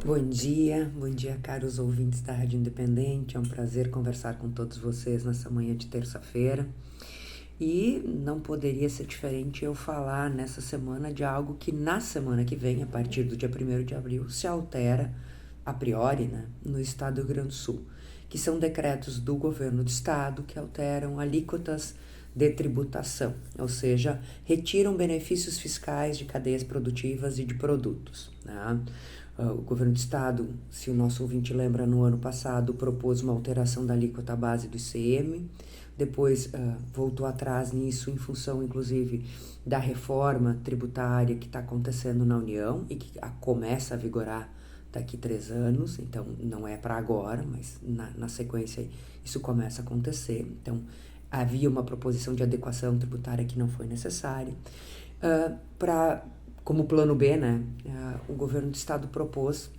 Bom dia, caros ouvintes da Rádio Independente. É um prazer conversar com todos vocês nessa manhã de terça-feira. E não poderia ser diferente eu falar nessa semana de algo que na semana que vem, a partir do dia 1º de abril, se altera a priori, né, no estado do Rio Grande do Sul, que são decretos do governo do estado que alteram alíquotas de tributação, ou seja, retiram benefícios fiscais de cadeias produtivas e de produtos, né? O governo do estado, se o nosso ouvinte lembra, no ano passado propôs uma alteração da alíquota base do ICM, depois voltou atrás nisso em função, inclusive, da reforma tributária que está acontecendo na União e que começa a vigorar daqui 3 anos, então não é para agora, mas na sequência isso começa a acontecer. Então havia uma proposição de adequação tributária que não foi necessária. Como plano B, né, o governo do estado propôs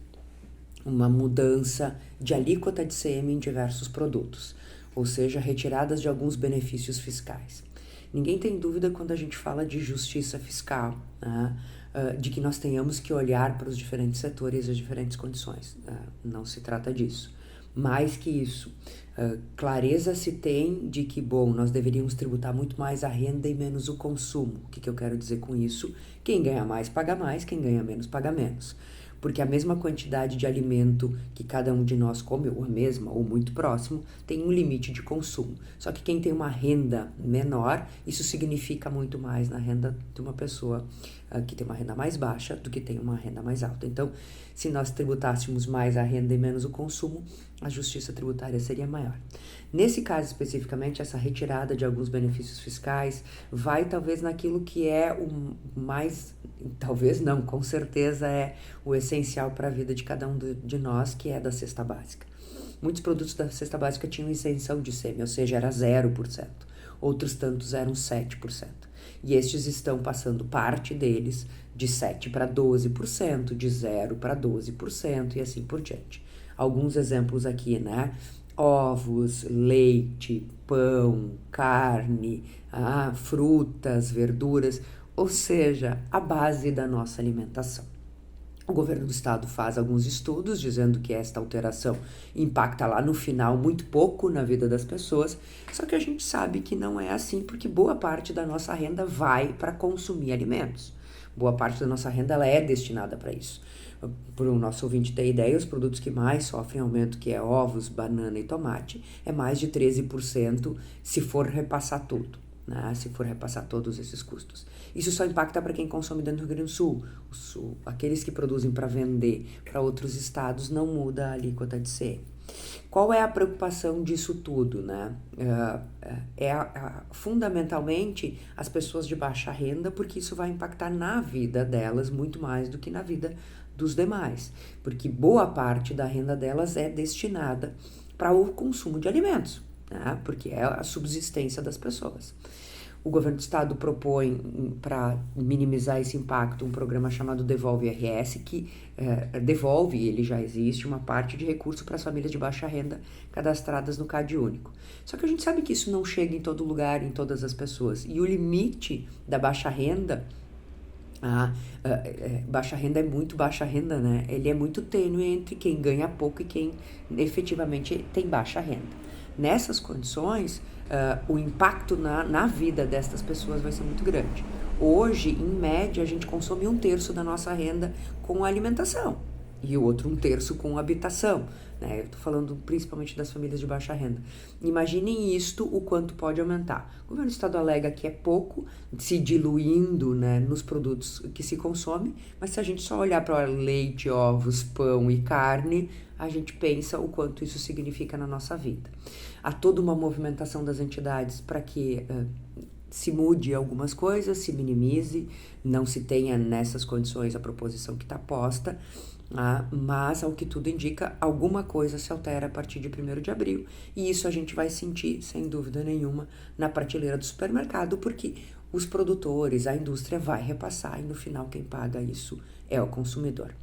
uma mudança de alíquota de ICM em diversos produtos, ou seja, retiradas de alguns benefícios fiscais. Ninguém tem dúvida quando a gente fala de justiça fiscal, né, de que nós tenhamos que olhar para os diferentes setores e as diferentes condições. Não se trata disso. Mais que isso, clareza se tem de que, nós deveríamos tributar muito mais a renda e menos o consumo. O que eu quero dizer com isso? Quem ganha mais, quem ganha menos paga menos. Porque a mesma quantidade de alimento que cada um de nós come, ou a mesma, ou muito próximo, tem um limite de consumo. Só que quem tem uma renda menor, isso significa muito mais na renda de uma pessoa que tem uma renda mais baixa do que tem uma renda mais alta. Então, se nós tributássemos mais a renda e menos o consumo, a justiça tributária seria maior. Nesse caso especificamente, essa retirada de alguns benefícios fiscais vai talvez naquilo que é o mais, talvez não, com certeza é o essencial para a vida de cada um de nós, que é da cesta básica. Muitos produtos da cesta básica tinham isenção de ICM, ou seja, era 0%. Outros tantos eram 7%. E estes estão passando parte deles de 7% para 12%, de 0% para 12% e assim por diante. Alguns exemplos aqui, né? Ovos, leite, pão, carne, frutas, verduras, ou seja, a base da nossa alimentação. O governo do estado faz alguns estudos dizendo que esta alteração impacta lá no final muito pouco na vida das pessoas, só que a gente sabe que não é assim, porque boa parte da nossa renda vai para consumir alimentos. Boa parte da nossa renda ela é destinada para isso. Para o nosso ouvinte ter ideia, os produtos que mais sofrem aumento, que é ovos, banana e tomate, é mais de 13% se for repassar tudo. Se for repassar todos esses custos. Isso só impacta para quem consome dentro do Rio Grande do Sul. Aqueles que produzem para vender para outros estados não muda a alíquota de ICM. Qual é a preocupação disso tudo, né? Fundamentalmente as pessoas de baixa renda, porque isso vai impactar na vida delas muito mais do que na vida dos demais, porque boa parte da renda delas é destinada para o consumo de alimentos, né? Porque é a subsistência das pessoas. O governo do estado propõe, para minimizar esse impacto, um programa chamado Devolve RS, que devolve, ele já existe, uma parte de recurso para as famílias de baixa renda cadastradas no CAD único. Só que a gente sabe que isso não chega em todo lugar, em todas as pessoas. E o limite da baixa renda, baixa renda é muito baixa renda, né? Ele é muito tênue entre quem ganha pouco e quem efetivamente tem baixa renda. Nessas condições, o impacto na vida destas pessoas vai ser muito grande. Hoje, em média, a gente consome 1/3 da nossa renda com alimentação e o outro 1/3 com habitação, né? Eu tô falando principalmente das famílias de baixa renda. Imaginem isto, o quanto pode aumentar. O governo do estado alega que é pouco, se diluindo, né, nos produtos que se consome, mas se a gente só olhar para leite, ovos, pão e carne, a gente pensa o quanto isso significa na nossa vida. Há toda uma movimentação das entidades para que se mude algumas coisas, se minimize, não se tenha nessas condições a proposição que está posta, mas, ao que tudo indica, alguma coisa se altera a partir de 1º de abril, e isso a gente vai sentir, sem dúvida nenhuma, na prateleira do supermercado, porque os produtores, a indústria vai repassar, e no final quem paga isso é o consumidor.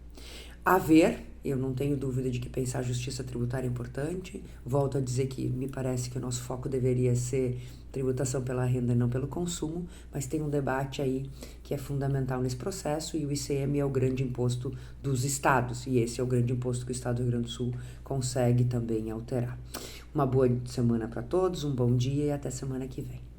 A ver Eu não tenho dúvida de que pensar a justiça tributária é importante. Volto a dizer que me parece que o nosso foco deveria ser tributação pela renda e não pelo consumo, mas tem um debate aí que é fundamental nesse processo, e o ICM é o grande imposto dos estados, e esse é o grande imposto que o estado do Rio Grande do Sul consegue também alterar. Uma boa semana para todos, um bom dia e até semana que vem.